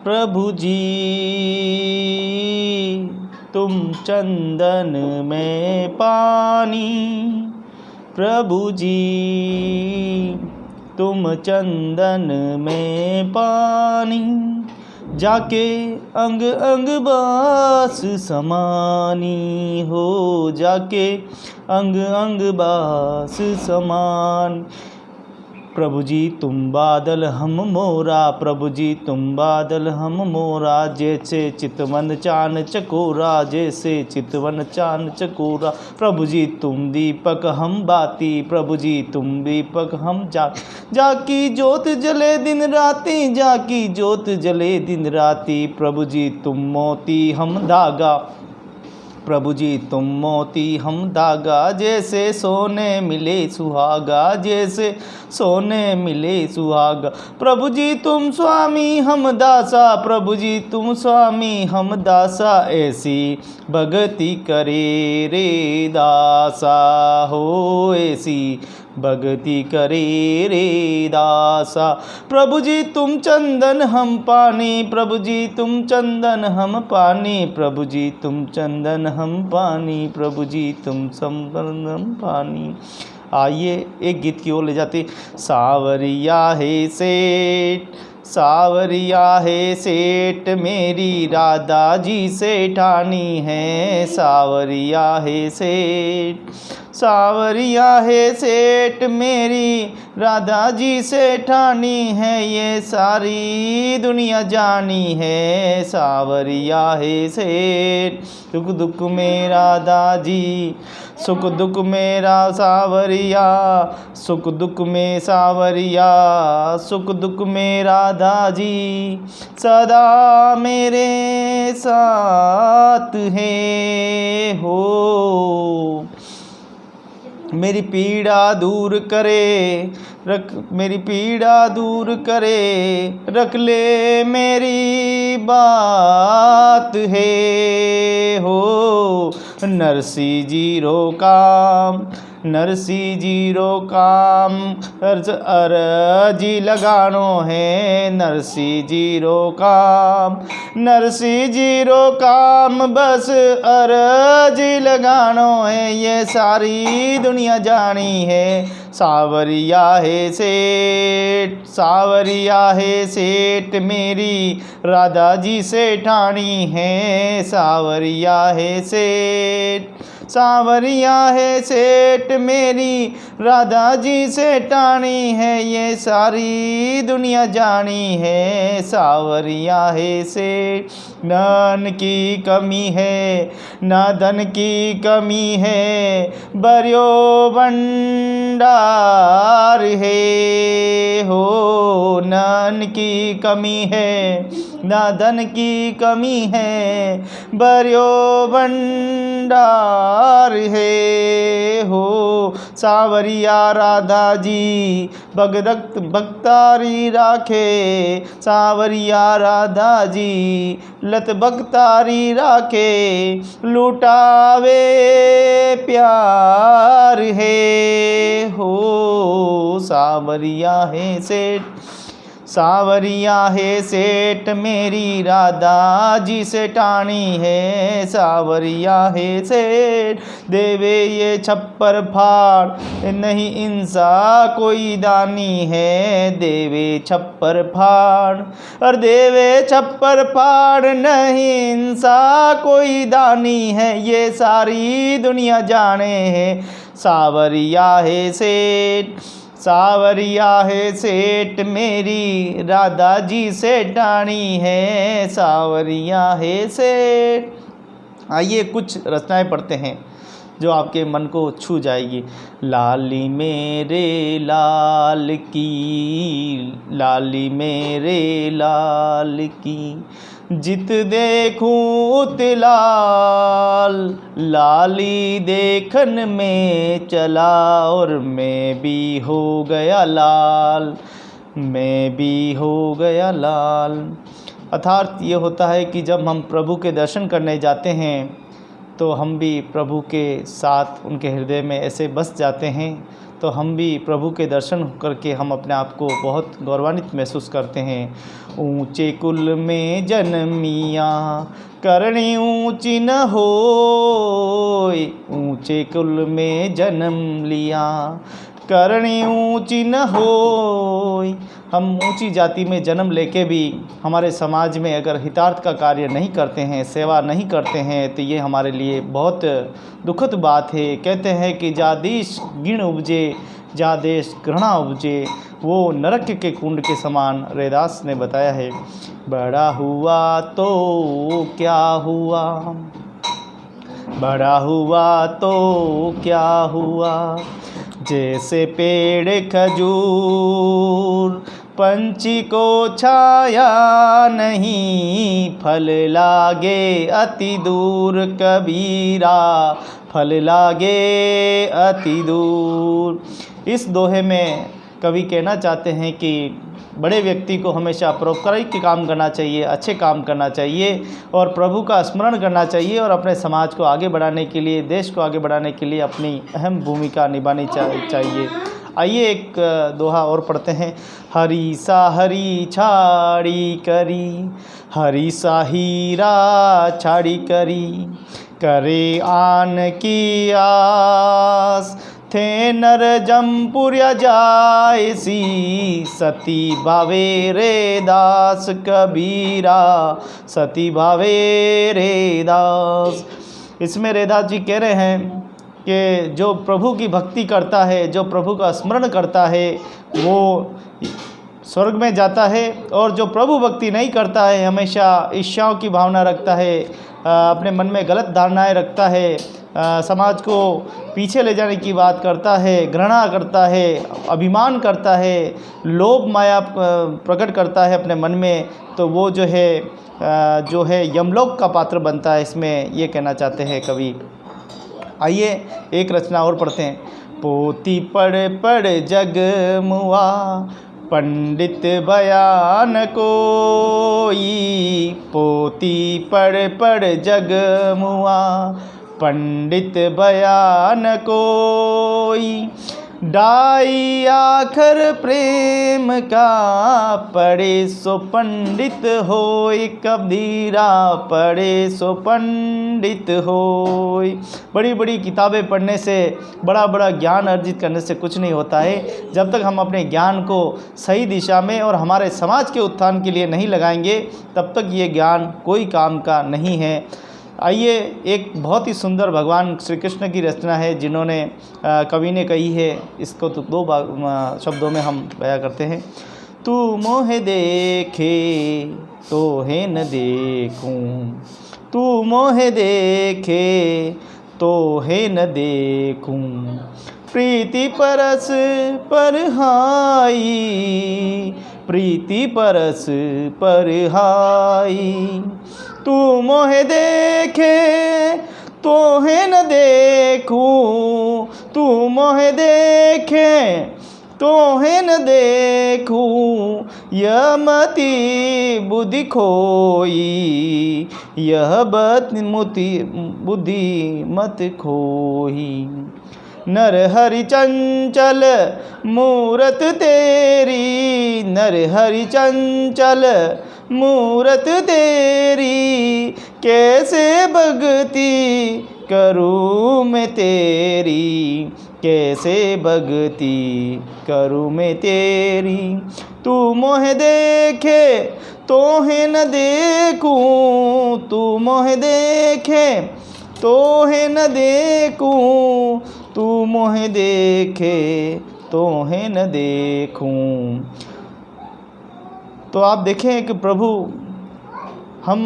प्रभु जी तुम चंदन में पानी, प्रभु जी तुम चंदन में पानी, जाके अंग अंग बास समानी हो, जाके अंग अंग बास समान। प्रभु जी तुम बादल हम मोरा, प्रभु जी तुम बादल हम मोरा, जैसे चितवन चान चकोरा, जैसे चितवन चान चकोरा। प्रभु जी तुम दीपक हम बाती, प्रभु जी तुम दीपक हम जाकी ज्योत जले दिन राती, जाकी ज्योत जले दिन राती। प्रभु जी तुम मोती हम धागा, प्रभु जी तुम मोती हम धागा, जैसे सोने मिले सुहागा, जैसे सोने मिले सुहागा। प्रभु जी तुम स्वामी हम दासा, प्रभु जी तुम स्वामी हम दासा, ऐसी भगति करे रे दासा हो, ऐसी भगति करे रे दासा। प्रभु जी तुम चंदन हम पानी, प्रभु जी तुम चंदन हम पानी, प्रभु जी तुम चंदन हम पानी, प्रभु जी तुम संबंध हम पानी। आइए एक गीत की ओर ले जाते। सावरिया है सेठ, सावरिया है सेठ, मेरी राधा जी से ठानी है, सावरिया है सेठ, सावरिया है सेठ, मेरी राधा जी से ठानी है, ये सारी दुनिया जानी है, सावरिया है सेठ। सुख दुख में राधा जी, सुख दुख में सावरिया, सुख दुख में सावरिया, सुख दुख में राधा जी सदा मेरे साथ है हो। मेरी पीड़ा दूर करे, मेरी पीड़ा दूर करे, रख ले मेरी बात है हो। नरसी जीरो काम, नरसी जीरो काम, अर्जी लगानो है, नरसी जीरो काम, नरसी जीरो काम, बस अर्जी लगानो है, ये सारी दुनिया जानी है, सावरिया है सेठ, सावरिया है सेठ, मेरी राधा जी से ठानी है, सावरिया है सेठ, सावरिया है सेठ, मेरी राधा जी से ठानी है, ये सारी दुनिया जानी है, सावरिया है सेठ। न अन्न की कमी है, न धन की कमी है, बरियो भंडार है हो। न अन्न की कमी है, न धन की कमी है, बरियो भंडार है हो। सावरिया राधा जी भगत भक्तारी राखे, सावरिया राधा जी लत भक्तारी राखे, लुटावे प्यार है हो। सावरिया है सेठ, सावरिया है सेठ, मेरी राधा जी से ठानी है, सावरिया है सेठ। देवे ये छप्पर फाड़, नहीं इंसा कोई दानी है, देवे छप्पर फाड़, और देवे छप्पर फाड़, नहीं इंसा कोई दानी है, ये सारी दुनिया जाने है, सावरिया है सेठ, सावरिया है सेठ, मेरी राधा जी से ठानी है, सावरिया है सेठ। आइए कुछ रचनाएं पढ़ते हैं जो आपके मन को छू जाएगी। लाली मेरे लाल की, लाली मेरे लाल की, जित देखूं उत लाल, लाली देखन में चला, और मैं भी हो गया लाल, मैं भी हो गया लाल। अर्थात ये होता है कि जब हम प्रभु के दर्शन करने जाते हैं तो हम भी प्रभु के साथ उनके हृदय में ऐसे बस जाते हैं, तो हम भी प्रभु के दर्शन करके हम अपने आप को बहुत गौरवान्वित महसूस करते हैं। ऊंचे कुल में जन्मिया करनी ऊंची न होय, ऊंचे कुल में जन्म लिया करनी ऊंची न होय। हम ऊंची जाति में जन्म लेके भी हमारे समाज में अगर हितार्थ का कार्य नहीं करते हैं, सेवा नहीं करते हैं, तो ये हमारे लिए बहुत दुखद बात है। कहते हैं कि जा देश गिण उपजे, जा देश घृणा उपजे, वो नरक के कुंड के समान रैदास ने बताया है। बड़ा हुआ तो क्या हुआ, बड़ा हुआ तो क्या हुआ, जैसे पेड़ खजूर पंछी को छाया नहीं, फल लागे अति दूर कबीरा, फल लागे अति दूर। इस दोहे में कवि कहना चाहते हैं कि बड़े व्यक्ति को हमेशा परोपकारी काम करना चाहिए, अच्छे काम करना चाहिए और प्रभु का स्मरण करना चाहिए और अपने समाज को आगे बढ़ाने के लिए, देश को आगे बढ़ाने के लिए अपनी अहम भूमिका निभानी चाहिए। आइए एक दोहा और पढ़ते हैं। हरी सा हरी छाड़ी करी, हरी सा हीरा छाड़ी करी, करे आन की आस, थे नर जमपुरिया जाय सी, सती भावे रे दास कबीरा, सती भावे रे दास। इसमें रैदास जी कह रहे हैं कि जो प्रभु की भक्ति करता है, जो प्रभु का स्मरण करता है, वो स्वर्ग में जाता है, और जो प्रभु भक्ति नहीं करता है, हमेशा ईर्ष्याओं की भावना रखता है, अपने मन में गलत धारणाएं रखता है, समाज को पीछे ले जाने की बात करता है, घृणा करता है, अभिमान करता है, लोभ माया प्रकट करता है अपने मन में, तो वो जो है यमलोक का पात्र बनता है। इसमें ये कहना चाहते हैं कवि। आइए एक रचना और पढ़ते हैं। पोती पढ़ पढ़ जग मुआ, पंडित बयान कोई, पोती पढ़ पढ़ जग मुआ, पंडित बयान कोई, डाई आखर प्रेम का, पढ़े सो पंडित होय कबीरा, पढ़े सो पंडित होय। बड़ी बड़ी किताबें पढ़ने से, बड़ा बड़ा ज्ञान अर्जित करने से कुछ नहीं होता है। जब तक हम अपने ज्ञान को सही दिशा में और हमारे समाज के उत्थान के लिए नहीं लगाएंगे, तब तक ये ज्ञान कोई काम का नहीं है। आइए एक बहुत ही सुंदर भगवान श्री कृष्ण की रचना है, जिन्होंने कवि ने कही है। इसको तो दो शब्दों में हम बयां करते हैं। तू मोहे देखे तो है न देखूं, तू मोहे देखे तो है न देखूं, प्रीति परस पर हाई, प्रीति परस पर हाई, तू मोहे देखे तो है न देखूं, तू मोहे देखे तो है न देखूं, यह मति बुद्धि खोई, यह बुद्धि मत खोई। नर हरि चंचल मूरत तेरी, नर हरि चंचल मूरत तेरी, कैसे भगति करूँ मैं तेरी, कैसे भगति करूँ मैं तेरी। तू मोहे देखे तो है न देखूं, तू मोहे देखे तो है न देखूं, तू मोहे देखे तो है न देखूं। तो आप देखें कि हम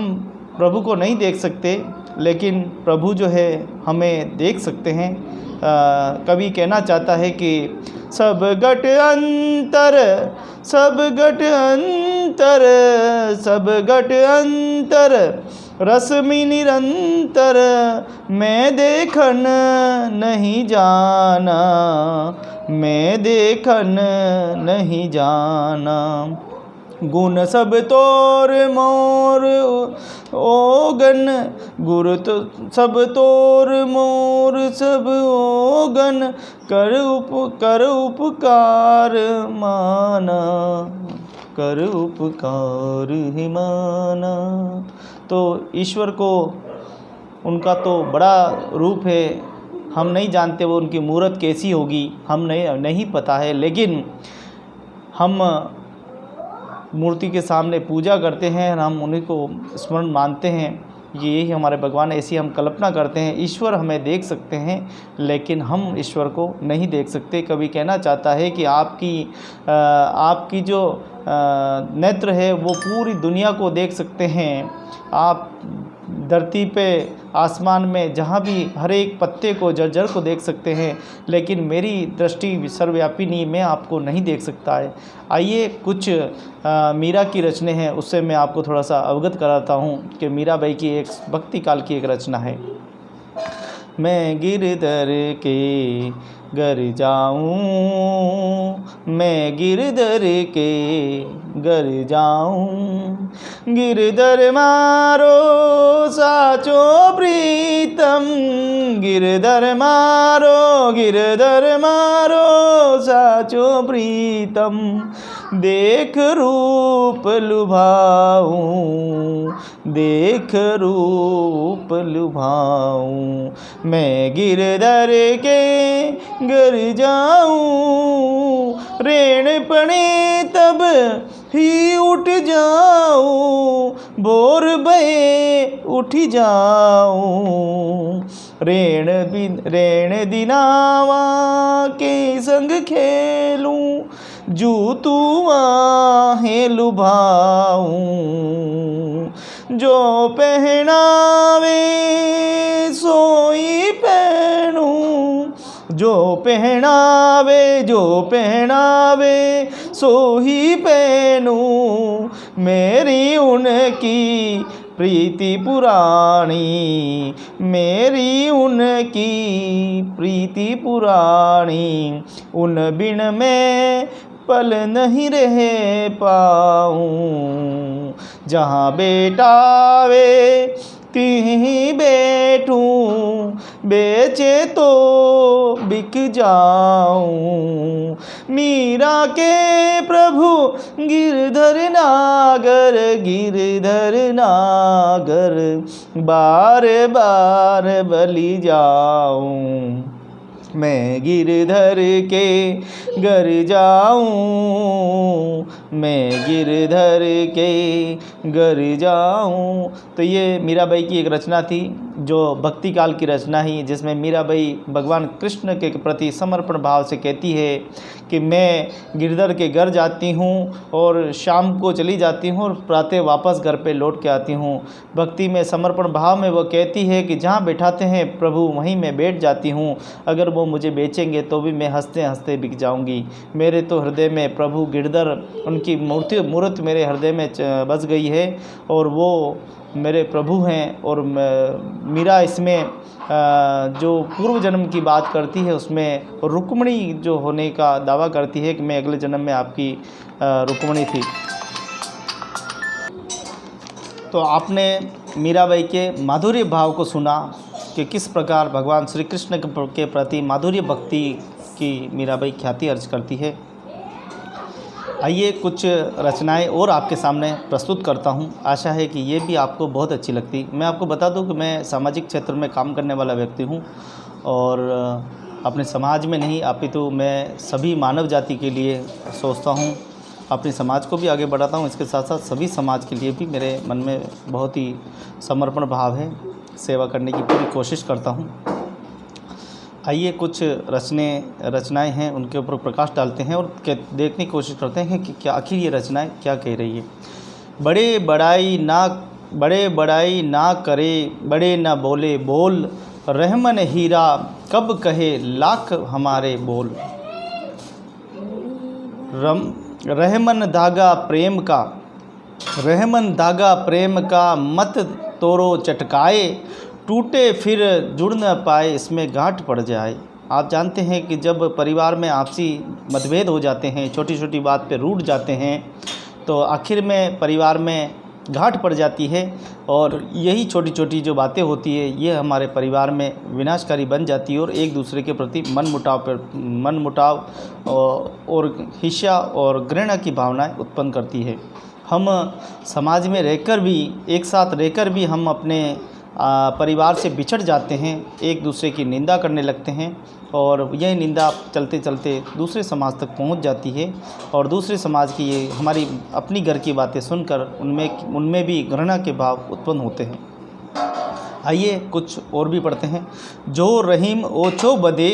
प्रभु को नहीं देख सकते, लेकिन प्रभु जो है हमें देख सकते हैं। कवि कहना चाहता है कि सब घट अंतर, सब घट अंतर, सब घट अंतर, रश्मि निरंतर, मैं देखन नहीं जाना, मैं देखन नहीं जाना। गुण सब तोर मोर ओगन, गुर तो सब तोर मोर सब ओगन, कर उपकार माना, कर उपकार ही माना। तो ईश्वर को, उनका तो बड़ा रूप है, हम नहीं जानते वो उनकी मूरत कैसी होगी, हम नहीं पता है, लेकिन हम मूर्ति के सामने पूजा करते हैं और हम उन्हीं को स्मरण मानते हैं, यही हमारे भगवान, ऐसी हम कल्पना करते हैं। ईश्वर हमें देख सकते हैं लेकिन हम ईश्वर को नहीं देख सकते। कभी कहना चाहता है कि आपकी जो नेत्र है वो पूरी दुनिया को देख सकते हैं, आप धरती पे, आसमान में, जहाँ भी हर एक पत्ते को, जड़ को देख सकते हैं, लेकिन मेरी दृष्टि सर्वव्यापी नहीं, मैं आपको नहीं देख सकता है। आइए कुछ मीरा की रचने हैं, उससे मैं आपको थोड़ा सा अवगत कराता हूँ कि मीराबाई की एक भक्ति काल की एक रचना है। मैं गिरधर के घर जाऊँ, मैं गिरधर के घर जाऊँ, गिरधर मारो साचो प्रीतम, गिरधर मारो साचो प्रीतम, देख रूप लुभाऊं, देख रूप लुभाऊं, मैं गिरधर के घर जाऊं, रेण पड़े तब ही उठ जाऊं, बोर बहे उठ जाऊं, रेण दिनावा के संग खेलूं, जू तू आहें लुभाऊं, जो पहनावे सोई पहनूं, जो पहनावे सोही पहनूं, मेरी उनकी प्रीति पुरानी, मेरी उनकी प्रीति पुरानी, उन बिन मैं पल नहीं रह पाऊँ, जहाँ बेटावे तिहीं बैठूं, बेचे तो बिक जाऊं, मीरा के प्रभु गिरधर नागर, गिरधर नागर, बार बार बलि जाऊं, मैं गिरधर के घर जाऊं, मैं गिरधर के घर जाऊं। तो ये मीराबाई की एक रचना थी जो भक्ति काल की रचना ही, जिसमें मीराबाई भगवान कृष्ण के प्रति समर्पण भाव से कहती है कि मैं गिरधर के घर जाती हूँ और शाम को चली जाती हूँ और प्रातः वापस घर पे लौट के आती हूँ। भक्ति में समर्पण भाव में वो कहती है कि जहाँ बैठाते हैं प्रभु वहीं मैं बैठ जाती हूँ, अगर वो मुझे बेचेंगे तो भी मैं हंसते हंसते बिक जाऊँगी। मेरे तो हृदय में प्रभु गिरधर, उनकी मूर्त मेरे हृदय में बस गई है और वो मेरे प्रभु हैं। और मीरा इसमें जो पूर्व जन्म की बात करती है उसमें रुक्मिणी जो होने का दावा करती है कि मैं अगले जन्म में आपकी रुक्मिणी थी। तो आपने मीराबाई के माधुर्य भाव को सुना कि किस प्रकार भगवान श्री कृष्ण के प्रति माधुर्य भक्ति की मीराबाई ख्याति अर्ज करती है। आइए कुछ रचनाएं और आपके सामने प्रस्तुत करता हूं, आशा है कि ये भी आपको बहुत अच्छी लगती। मैं आपको बता दूं कि मैं सामाजिक क्षेत्र में काम करने वाला व्यक्ति हूं और अपने समाज में नहीं अपितु मैं सभी मानव जाति के लिए सोचता हूं, अपने समाज को भी आगे बढ़ाता हूं। इसके साथ साथ सभी समाज के लिए भी मेरे मन में बहुत ही समर्पण भाव है, सेवा करने की पूरी कोशिश करता हूं। आइए कुछ रचनाएं हैं उनके ऊपर प्रकाश डालते हैं और देखने की कोशिश करते हैं कि क्या आखिर ये रचनाएं क्या कह रही है। बड़े बड़ाई ना करे, बड़े ना बोले बोल, रहमन हीरा कब कहे लाख हमारे बोल, रहमन धागा प्रेम का मत तोरो चटकाए, टूटे फिर जुड़ न पाए इसमें गांठ पड़ जाए। आप जानते हैं कि जब परिवार में आपसी मतभेद हो जाते हैं, छोटी छोटी बात पे रूठ जाते हैं, तो आखिर में परिवार में गांठ पड़ जाती है और यही छोटी छोटी जो बातें होती है ये हमारे परिवार में विनाशकारी बन जाती है और एक दूसरे के प्रति मनमुटाव और हिंसा और घृणा की भावनाएं उत्पन्न करती है। हम समाज में रहकर भी, एक साथ रहकर भी हम अपने परिवार से बिछड़ जाते हैं, एक दूसरे की निंदा करने लगते हैं और यह निंदा चलते चलते दूसरे समाज तक पहुंच जाती है और दूसरे समाज की ये हमारी अपनी घर की बातें सुनकर उनमें भी घृणा के भाव उत्पन्न होते हैं। आइए कुछ और भी पढ़ते हैं। जो रहीम ओछो बदे,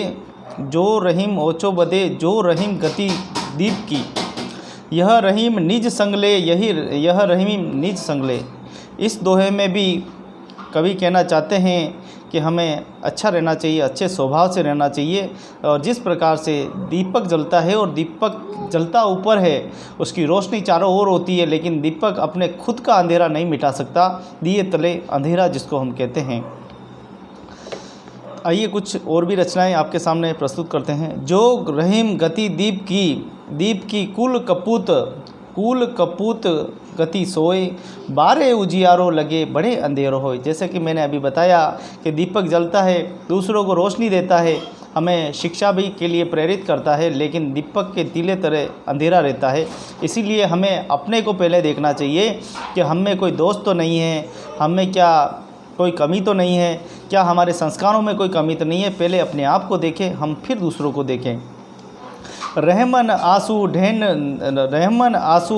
जो रहीम ओछो बदे, जो रहीम गति दीप की, यह रहीम निज संगले, यह रहीम निज संगले। इस दोहे में भी कवि कहना चाहते हैं कि हमें अच्छा रहना चाहिए, अच्छे स्वभाव से रहना चाहिए और जिस प्रकार से दीपक जलता है और दीपक जलता ऊपर है, उसकी रोशनी चारों ओर होती है, लेकिन दीपक अपने खुद का अंधेरा नहीं मिटा सकता, दिए तले अंधेरा जिसको हम कहते हैं। आइए कुछ और भी रचनाएं आपके सामने प्रस्तुत करते हैं। जो रहीम गति दीप की कुल कपूत गति सोए, बारे उजियारो लगे बड़े अंधेरो होए। जैसे कि मैंने अभी बताया कि दीपक जलता है, दूसरों को रोशनी देता है, हमें शिक्षा भी के लिए प्रेरित करता है, लेकिन दीपक के तीले तरह अंधेरा रहता है। इसीलिए हमें अपने को पहले देखना चाहिए कि हम में कोई दोस्त तो नहीं है, हम में क्या कोई कमी तो नहीं है, क्या हमारे संस्कारों में कोई कमी तो नहीं है। पहले अपने आप को देखें, हम फिर दूसरों को देखें। रहमन आंसू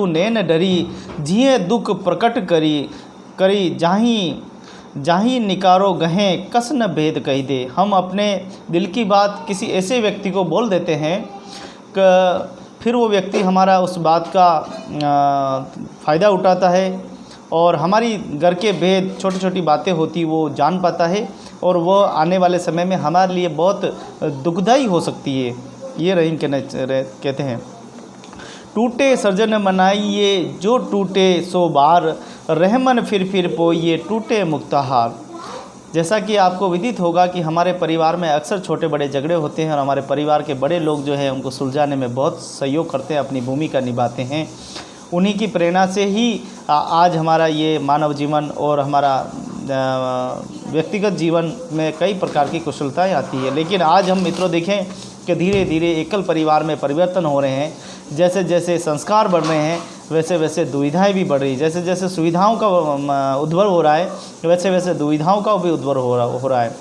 नैन डरी, जिये दुख प्रकट करी जाही निकारो गहें, कस न भेद कही दे। हम अपने दिल की बात किसी ऐसे व्यक्ति को बोल देते हैं कि फिर वो व्यक्ति हमारा उस बात का फ़ायदा उठाता है और हमारी घर के भेद, छोटी छोटी बातें होती वो जान पाता है और वो आने वाले समय में हमारे लिए बहुत दुखदाई हो सकती है। ये रहीम कहते हैं। टूटे सर्जन मनाइए जो टूटे सो बार, रहमन फिर पोइए टूटे मुक्ताहार। जैसा कि आपको विदित होगा कि हमारे परिवार में अक्सर छोटे बड़े झगड़े होते हैं और हमारे परिवार के बड़े लोग जो है उनको सुलझाने में बहुत सहयोग करते हैं, अपनी भूमिका निभाते हैं। उन्हीं की प्रेरणा से ही आज हमारा ये मानव जीवन और हमारा व्यक्तिगत जीवन में कई प्रकार की कुशलताएँ आती है। लेकिन आज हम मित्रों देखें कि धीरे धीरे एकल परिवार में परिवर्तन हो रहे हैं। जैसे जैसे संस्कार बढ़ रहे हैं वैसे वैसे दुविधाएं भी बढ़ रही। जैसे जैसे सुविधाओं का उद्भव हो रहा है वैसे वैसे दुविधाओं का भी उद्भव हो रहा है।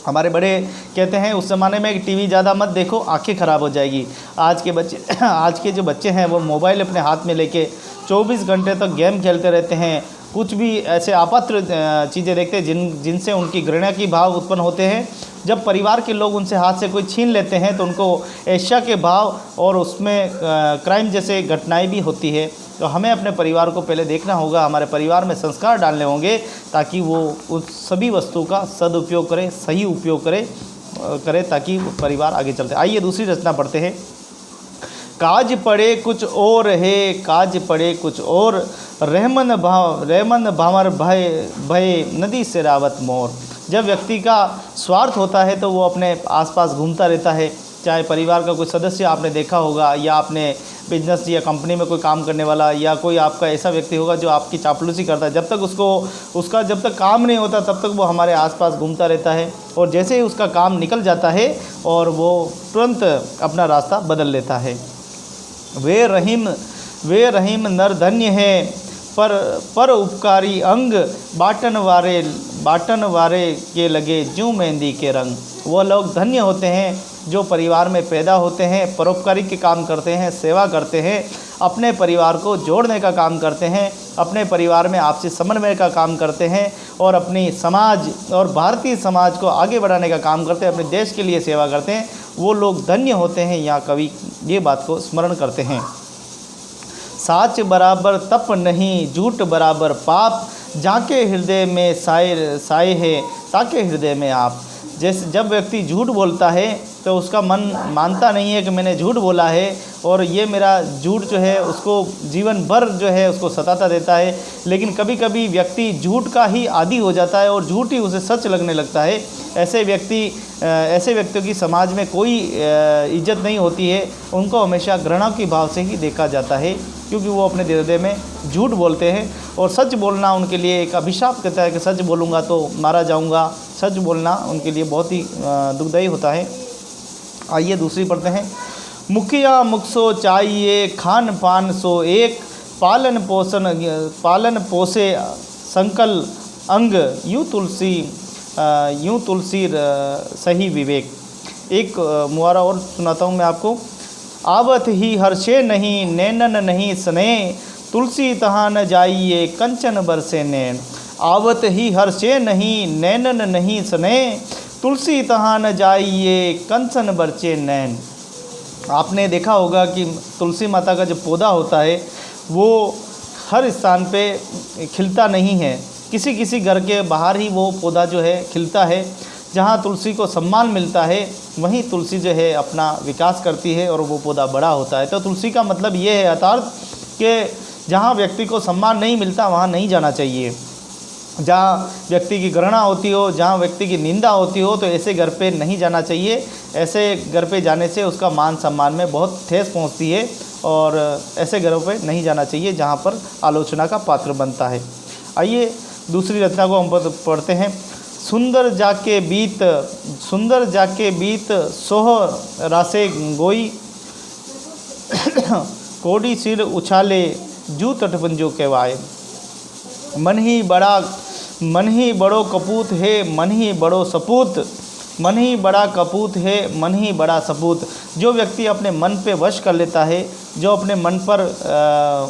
हमारे बड़े कहते हैं उस ज़माने में टीवी ज़्यादा मत देखो, आंखें ख़राब हो जाएगी। आज के जो बच्चे हैं वो मोबाइल अपने हाथ में लेके 24 घंटे तक गेम खेलते रहते हैं। कुछ भी ऐसे अपात्र चीज़ें देखते हैं जिनसे उनकी घृणा की भाव उत्पन्न होते हैं। जब परिवार के लोग उनसे हाथ से कोई छीन लेते हैं तो उनको ईर्ष्या के भाव और उसमें क्राइम जैसे घटनाएं भी होती है। तो हमें अपने परिवार को पहले देखना होगा, हमारे परिवार में संस्कार डालने होंगे ताकि वो उस सभी वस्तु का सदुपयोग करे, सही उपयोग करे ताकि परिवार आगे चलते। आइए दूसरी रचना पढ़ते हैं। काज पड़े कुछ और है, काज पड़े कुछ और, रहमन भावर भय नदी से रावत मोर। जब व्यक्ति का स्वार्थ होता है तो वो अपने आसपास घूमता रहता है। चाहे परिवार का कोई सदस्य आपने देखा होगा या आपने बिजनेस या कंपनी में कोई काम करने वाला या कोई आपका ऐसा व्यक्ति होगा जो आपकी चापलूसी करता है। जब तक उसका जब तक काम नहीं होता तब तक वो हमारे आसपास घूमता रहता है और जैसे ही उसका काम निकल जाता है और वो तुरंत अपना रास्ता बदल लेता है। वे रहीम नर धन्य है, पर उपकारी अंग, बाटन वारे के लगे जूं मेहंदी के रंग। वो लोग धन्य होते हैं जो परिवार में पैदा होते हैं, परोपकारी के काम करते हैं, सेवा करते हैं, अपने परिवार को जोड़ने का काम करते हैं, अपने परिवार में आपसी समन्वय का काम करते हैं और अपनी समाज और भारतीय समाज को आगे बढ़ाने का काम करते हैं, अपने देश के लिए सेवा करते हैं। वो लोग धन्य होते हैं। यहाँ कवि ये बात को स्मरण करते हैं। साच बराबर तप नहीं, झूठ बराबर पाप, जाके हृदय में साए है ताके हृदय में आप। जैसे जब व्यक्ति झूठ बोलता है तो उसका मन मानता नहीं है कि मैंने झूठ बोला है, और ये मेरा झूठ जो है उसको जीवन भर जो है उसको सताता देता है। लेकिन कभी कभी व्यक्ति झूठ का ही आदी हो जाता है और झूठ ही उसे सच लगने लगता है। ऐसे व्यक्तियों की समाज में कोई इज्जत नहीं होती है, उनको हमेशा घृणा के भाव से ही देखा जाता है, क्योंकि वो अपने हृदय में झूठ बोलते हैं। और सच बोलना उनके लिए एक अभिशाप कहता है कि सच बोलूँगा तो मारा जाऊँगा। सच बोलना उनके लिए बहुत ही दुखदायी होता है। आइए दूसरी पढ़ते हैं। मुखिया मुख सो चाहिए, खान पान सो एक, पालन पोसे संकल अंग, यूँ तुलसी सही विवेक। एक मुहावरा और सुनाता हूँ मैं आपको। आवत ही हर्षे नहीं, नैनन नहीं स्नेह, तुलसी तहाँ न जाइए, कंचन बरसे नैन। आवत ही हर्षे नहीं, नैनन नहीं स्नेह, तुलसी तहाँ न जाइए, कंचन बरचे नैन। आपने देखा होगा कि तुलसी माता का जो पौधा होता है वो हर स्थान पे खिलता नहीं है, किसी किसी घर के बाहर ही वो पौधा जो है खिलता है। जहाँ तुलसी को सम्मान मिलता है वहीं तुलसी जो है अपना विकास करती है और वो पौधा बड़ा होता है। तो तुलसी का मतलब ये है अर्थात कि जहाँ व्यक्ति को सम्मान नहीं मिलता वहाँ नहीं जाना चाहिए। जहाँ व्यक्ति की घृणा होती हो, जहाँ व्यक्ति की निंदा होती हो, तो ऐसे घर पे नहीं जाना चाहिए। ऐसे घर पे जाने से उसका मान सम्मान में बहुत ठेस पहुँचती है, और ऐसे घरों पे नहीं जाना चाहिए जहाँ पर आलोचना का पात्र बनता है। आइए दूसरी रचना को हम पढ़ते हैं। सुंदर जाके बीत सोह रासे गोई, कोडी सिर उछाले जू तटपंजो कहवाए। मन ही बड़ो कपूत है, मन ही बड़ो सपूत, मन ही बड़ा कपूत है, मन ही बड़ा सपूत। जो व्यक्ति अपने मन पे वश कर लेता है, जो अपने मन पर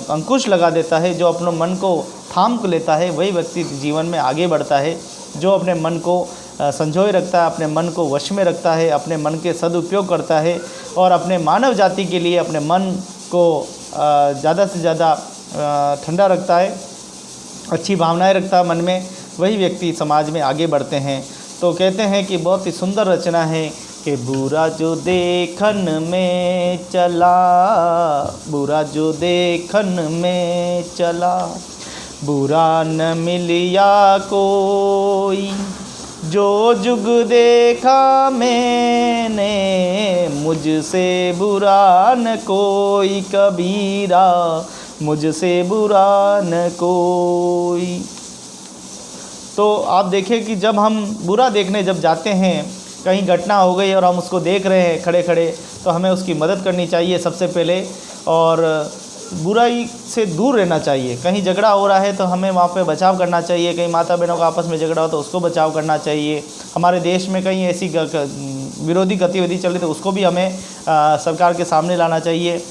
अंकुश लगा देता है, जो अपने मन को थाम लेता है, वही व्यक्ति जीवन में आगे बढ़ता है। जो अपने मन को संजोए रखता है, अपने मन को वश में रखता है, अपने मन के सदुपयोग करता है और अपने मानव जाति के लिए अपने मन को ज़्यादा से ज़्यादा ठंडा रखता है, अच्छी भावनाएं रखता है मन में, वही व्यक्ति समाज में आगे बढ़ते हैं। तो कहते हैं कि बहुत ही सुंदर रचना है कि बुरा जो देखन में चला, बुरा जो देखन में चला, बुरा न मिलिया कोई, जो जुग देखा मैंने, मुझसे बुरा न कोई कबीरा, मुझसे बुरा न कोई। तो आप देखें कि जब हम बुरा देखने जब जाते हैं, कहीं घटना हो गई और हम उसको देख रहे हैं खड़े खड़े, तो हमें उसकी मदद करनी चाहिए सबसे पहले, और बुराई से दूर रहना चाहिए। कहीं झगड़ा हो रहा है तो हमें वहाँ पे बचाव करना चाहिए। कहीं माता बहनों का आपस में झगड़ा हो तो उसको बचाव करना चाहिए। हमारे देश में कहीं ऐसी विरोधी गतिविधि चल रही तो उसको भी हमें सरकार के सामने लाना चाहिए।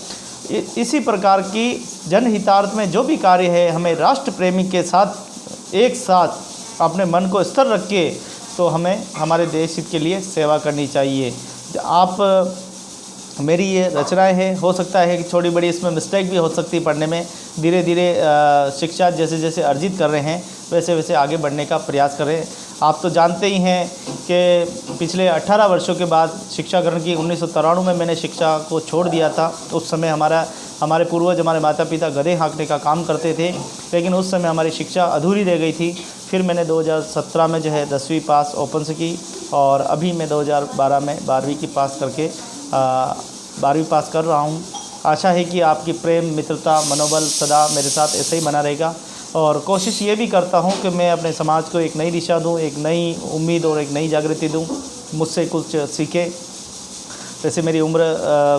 इसी प्रकार की जनहितार्थ में जो भी कार्य है, हमें राष्ट्र प्रेमी के साथ एक साथ अपने मन को स्थिर रख के तो हमें हमारे देश हित के लिए सेवा करनी चाहिए। आप मेरी ये रचनाएं हैं, हो सकता है कि छोटी बड़ी इसमें मिस्टेक भी हो सकती है पढ़ने में। धीरे धीरे शिक्षा जैसे जैसे अर्जित कर रहे हैं वैसे वैसे आगे बढ़ने का प्रयास करें। आप तो जानते ही हैं कि पिछले 18 वर्षों के बाद शिक्षा ग्रहण की 1993 में मैंने शिक्षा को छोड़ दिया था। उस समय हमारे पूर्वज, हमारे माता पिता गधे हाँकने का काम करते थे, लेकिन उस समय हमारी शिक्षा अधूरी रह गई थी। फिर मैंने 2017 में जो है 10वीं पास ओपन से की, और अभी मैं 2012 में 12वीं की पास करके 12वीं पास कर रहा हूँ। आशा है कि आपकी प्रेम, मित्रता, मनोबल सदा मेरे साथ ऐसे ही बना रहेगा, और कोशिश ये भी करता हूँ कि मैं अपने समाज को एक नई दिशा दूँ, एक नई उम्मीद और एक नई जागृति दूँ, मुझसे कुछ सीखे। वैसे मेरी उम्र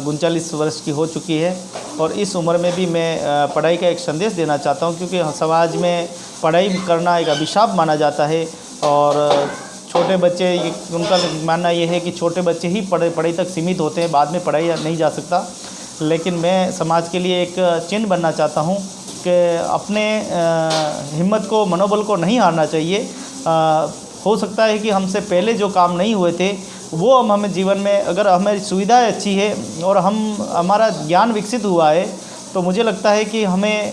39 वर्ष की हो चुकी है, और इस उम्र में भी मैं पढ़ाई का एक संदेश देना चाहता हूँ, क्योंकि समाज में पढ़ाई करना एक अभिशाप माना जाता है। और छोटे बच्चे, उनका मानना ये है कि छोटे बच्चे ही पढ़ाई तक सीमित होते हैं, बाद में पढ़ाई नहीं जा सकता। लेकिन मैं समाज के लिए एक चिन्ह बनना चाहता हूँ कि अपने हिम्मत को, मनोबल को नहीं हारना चाहिए। हो सकता है कि हमसे पहले जो काम नहीं हुए थे वो हम हमें जीवन में, अगर हमारी सुविधाएं अच्छी है और हमारा ज्ञान विकसित हुआ है, तो मुझे लगता है कि हमें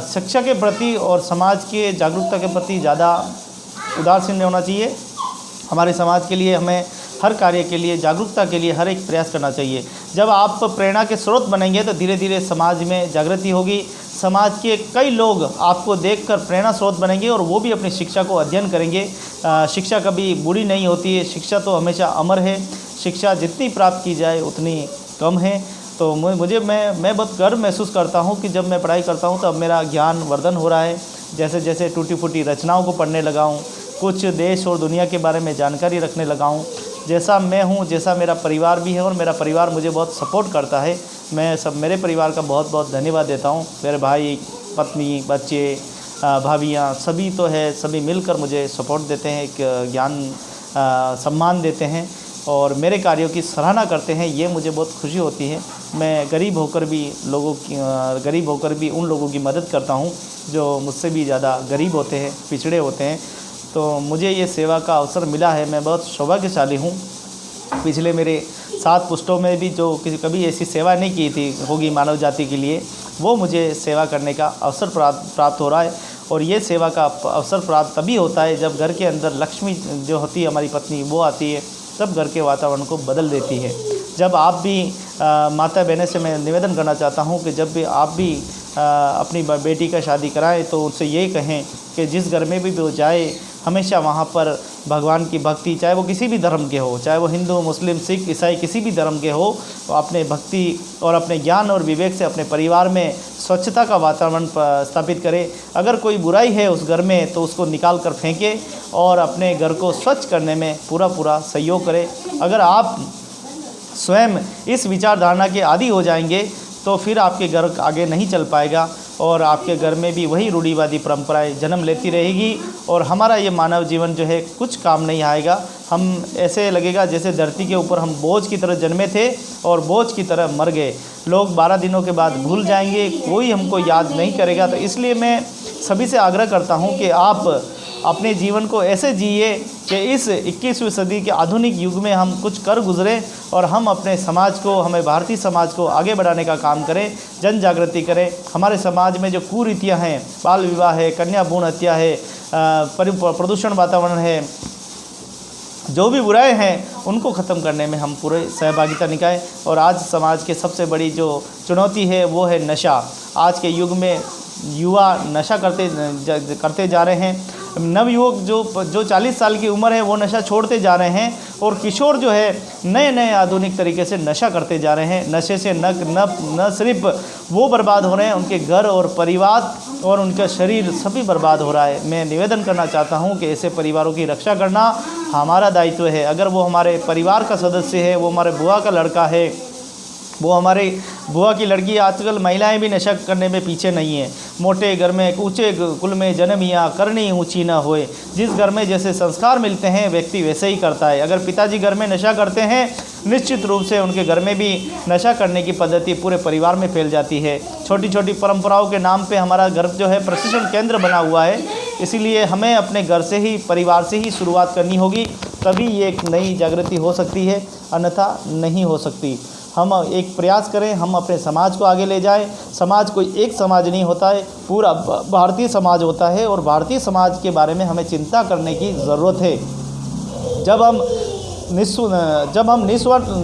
शिक्षा के प्रति और समाज के जागरूकता के प्रति ज़्यादा उदासीन होना चाहिए। हमारे समाज के लिए हमें हर कार्य के लिए, जागरूकता के लिए हर एक प्रयास करना चाहिए। जब आप प्रेरणा के स्रोत बनेंगे तो धीरे धीरे समाज में जागृति होगी। समाज के कई लोग आपको देखकर प्रेरणा स्रोत बनेंगे और वो भी अपनी शिक्षा को अध्ययन करेंगे। शिक्षा कभी बुरी नहीं होती है, शिक्षा तो हमेशा अमर है। शिक्षा जितनी प्राप्त की जाए उतनी कम है। तो मैं बहुत गर्व महसूस करता हूँ कि जब मैं पढ़ाई करता हूँ तब मेरा ज्ञान वर्धन हो रहा है। जैसे जैसे टूटी फूटी रचनाओं को पढ़ने लगा हूँ, कुछ देश और दुनिया के बारे में जानकारी रखने लगा हूँ। जैसा मैं हूँ, जैसा मेरा परिवार भी है, और मेरा परिवार मुझे बहुत सपोर्ट करता है। मैं मेरे परिवार का बहुत बहुत धन्यवाद देता हूँ। मेरे भाई, पत्नी, बच्चे, भाभियाँ सभी तो है, सभी मिलकर मुझे सपोर्ट देते हैं, एक ज्ञान सम्मान देते हैं और मेरे कार्यों की सराहना करते हैं। ये मुझे बहुत खुशी होती है। मैं गरीब होकर भी उन लोगों की मदद करता हूँ जो मुझसे भी ज़्यादा गरीब होते हैं, पिछड़े होते हैं। तो मुझे ये सेवा का अवसर मिला है, मैं बहुत सौभाग्यशाली हूँ। पिछले मेरे 7 पुष्टों में भी जो कभी ऐसी सेवा नहीं की थी होगी मानव जाति के लिए, वो मुझे सेवा करने का अवसर प्राप्त हो रहा है। और ये सेवा का अवसर प्राप्त तभी होता है जब घर के अंदर लक्ष्मी जो होती है, हमारी पत्नी, वो आती है, तब घर के वातावरण को बदल देती है। जब आप भी माता बहनें से मैं निवेदन करना चाहता हूँ कि जब भी आप भी अपनी बेटी का शादी कराएं तो उससे यही कहें कि जिस घर में भी वो जाए हमेशा वहाँ पर भगवान की भक्ति, चाहे वो किसी भी धर्म के हो, चाहे वो हिंदू, मुस्लिम, सिख, ईसाई किसी भी धर्म के हो, तो अपने भक्ति और अपने ज्ञान और विवेक से अपने परिवार में स्वच्छता का वातावरण स्थापित करें। अगर कोई बुराई है उस घर में तो उसको निकाल कर फेंके और अपने घर को स्वच्छ करने में पूरा सहयोग करें। अगर आप स्वयं इस विचारधारणा के आदी हो जाएंगे तो फिर आपके घर आगे नहीं चल पाएगा और आपके घर में भी वही रूढ़िवादी परंपराएं जन्म लेती रहेगी और हमारा ये मानव जीवन जो है कुछ काम नहीं आएगा। हम ऐसे लगेगा जैसे धरती के ऊपर हम बोझ की तरह जन्मे थे और बोझ की तरह मर गए। लोग 12 दिनों के बाद भूल जाएंगे, कोई हमको याद नहीं करेगा। तो इसलिए मैं सभी से आग्रह करता हूँ कि आप अपने जीवन को ऐसे जिए कि इस 21वीं सदी के आधुनिक युग में हम कुछ कर गुजरें और हम अपने समाज को, हमें भारतीय समाज को आगे बढ़ाने का काम करें, जन जागृति करें। हमारे समाज में जो कुरीतियाँ हैं, बाल विवाह है, कन्या भ्रूण हत्या है, प्रदूषण वातावरण है, जो भी बुराएं हैं उनको ख़त्म करने में हम पूरे सहभागिता निभाएं। और आज समाज के सबसे बड़ी जो चुनौती है वो है नशा। आज के युग में युवा नशा करते जा रहे हैं। नवयुवक जो 40 साल की उम्र है वो नशा छोड़ते जा रहे हैं और किशोर जो है नए आधुनिक तरीके से नशा करते जा रहे हैं। नशे से न सिर्फ वो बर्बाद हो रहे हैं, उनके घर और परिवार और उनका शरीर सभी बर्बाद हो रहा है। मैं निवेदन करना चाहता हूं कि ऐसे परिवारों की रक्षा करना हमारा दायित्व है। अगर वो हमारे परिवार का सदस्य है, वो हमारे बुआ का लड़का है, वो हमारे बुआ की लड़की, आजकल महिलाएं भी नशा करने में पीछे नहीं है। मोटे घर में ऊँचे कुल में जन्मिया, करनी ऊँची न होए। जिस घर में जैसे संस्कार मिलते हैं व्यक्ति वैसे ही करता है। अगर पिताजी घर में नशा करते हैं निश्चित रूप से उनके घर में भी नशा करने की पद्धति पूरे परिवार में फैल जाती है। छोटी छोटी परंपराओं के नाम पे हमारा घर जो है प्रशिक्षण केंद्र बना हुआ है। इसीलिए हमें अपने घर से ही, परिवार से ही शुरुआत करनी होगी, तभी ये एक नई जागृति हो सकती है, अन्यथा नहीं हो सकती। हम एक प्रयास करें, हम अपने समाज को आगे ले जाएं। समाज कोई एक समाज नहीं होता है, पूरा भारतीय समाज होता है और भारतीय समाज के बारे में हमें चिंता करने की ज़रूरत है। जब हम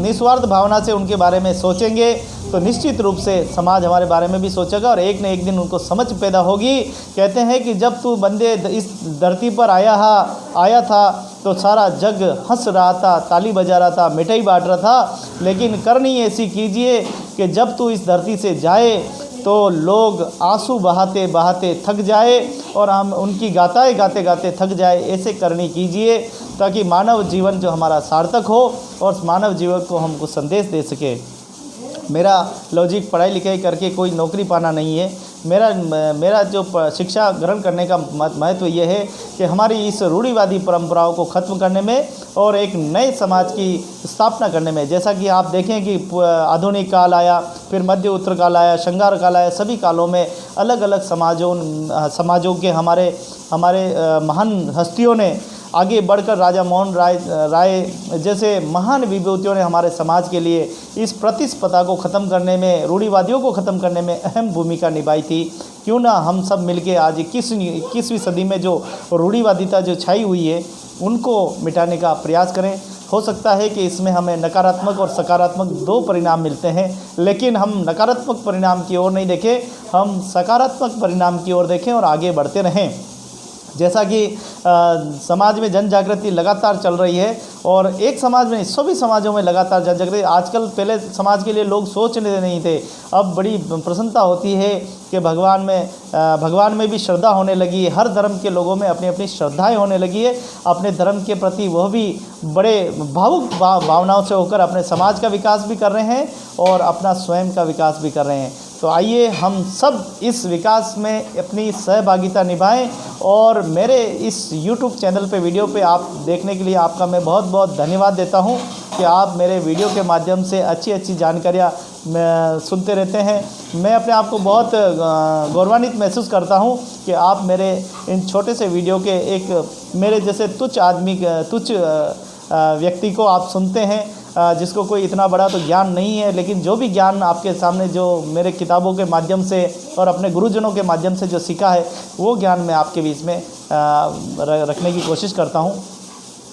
निस्वार्थ भावना से उनके बारे में सोचेंगे तो निश्चित रूप से समाज हमारे बारे में भी सोचेगा और एक न एक दिन उनको समझ पैदा होगी। कहते हैं कि जब तू बंदे इस धरती पर आया था तो सारा जग हंस रहा था, ताली बजा रहा था, मिठाई बांट रहा था, लेकिन करनी ऐसी कीजिए कि जब तू इस धरती से जाए तो लोग आंसू बहाते बहाते थक जाए और हम उनकी गाताएं गाते गाते थक जाए। ऐसे करनी कीजिए ताकि मानव जीवन जो हमारा सार्थक हो और मानव जीवन को हम कुछ संदेश दे सके। मेरा लॉजिक पढ़ाई लिखाई करके कोई नौकरी पाना नहीं है। मेरा जो शिक्षा ग्रहण करने का महत्व ये है कि हमारी इस रूढ़िवादी परंपराओं को ख़त्म करने में और एक नए समाज की स्थापना करने में। जैसा कि आप देखें कि आधुनिक काल आया, फिर मध्य उत्तर काल आया, श्रृंगार काल आया, सभी कालों में अलग अलग समाजों के हमारे महान हस्तियों ने आगे बढ़कर, राजा मोहन राय जैसे महान विभूतियों ने हमारे समाज के लिए इस प्रतिस्पर्धा को ख़त्म करने में, रूढ़िवादियों को ख़त्म करने में अहम भूमिका निभाई थी। क्यों ना हम सब मिलके आज 21वीं सदी में जो रूढ़िवादिता जो छाई हुई है उनको मिटाने का प्रयास करें। हो सकता है कि इसमें हमें नकारात्मक और सकारात्मक दो परिणाम मिलते हैं, लेकिन हम नकारात्मक परिणाम की ओर नहीं देखें, हम सकारात्मक परिणाम की ओर देखें और आगे बढ़ते रहें। जैसा कि समाज में जन जागृति लगातार चल रही है और एक समाज में सभी समाजों में लगातार जन जागृति, आजकल पहले समाज के लिए लोग सोचने नहीं थे, अब बड़ी प्रसन्नता होती है कि भगवान में भी श्रद्धा होने लगी है। हर धर्म के लोगों में अपनी अपनी श्रद्धाएं होने लगी है अपने धर्म के प्रति, वह भी बड़े भावुक भावनाओं से होकर अपने समाज का विकास भी कर रहे हैं और अपना स्वयं का विकास भी कर रहे हैं। तो आइए हम सब इस विकास में अपनी सहभागिता निभाएं और मेरे इस YouTube चैनल पे वीडियो पे आप देखने के लिए आपका मैं बहुत बहुत धन्यवाद देता हूं कि आप मेरे वीडियो के माध्यम से अच्छी अच्छी जानकारियां सुनते रहते हैं। मैं अपने आप को बहुत गौरवान्वित महसूस करता हूं कि आप मेरे इन छोटे से वीडियो के एक मेरे जैसे तुच्छ व्यक्ति को आप सुनते हैं, जिसको कोई इतना बड़ा तो ज्ञान नहीं है, लेकिन जो भी ज्ञान आपके सामने जो मेरे किताबों के माध्यम से और अपने गुरुजनों के माध्यम से जो सीखा है वो ज्ञान मैं आपके बीच में रखने की कोशिश करता हूँ।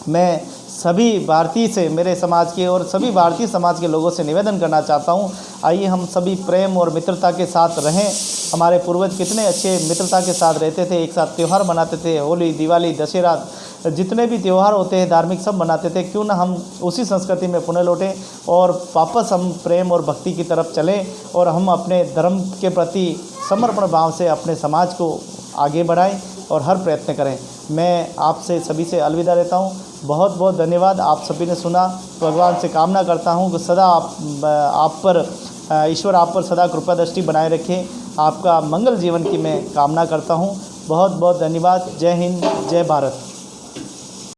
मैं सभी भारतीय से, मेरे समाज के और सभी भारतीय समाज के लोगों से निवेदन करना चाहता हूँ, आइए हम सभी प्रेम और मित्रता के साथ रहें। हमारे पूर्वज कितने अच्छे मित्रता के साथ रहते थे, एक साथ त्यौहार मनाते थे, होली, दिवाली, दशहरा, जितने भी त्यौहार होते हैं धार्मिक सब मनाते थे। क्यों ना हम उसी संस्कृति में पुनः लौटें और वापस हम प्रेम और भक्ति की तरफ चलें और हम अपने धर्म के प्रति समर्पण भाव से अपने समाज को आगे बढ़ाएं और हर प्रयत्न करें। मैं आपसे सभी से अलविदा लेता हूं। बहुत बहुत धन्यवाद। आप सभी ने सुना। भगवान से कामना करता हूं कि सदा आप पर ईश्वर आप पर सदा कृपा दृष्टि बनाए रखें। आपका मंगल जीवन की मैं कामना करता हूं। बहुत बहुत धन्यवाद। जय हिंद, जय भारत।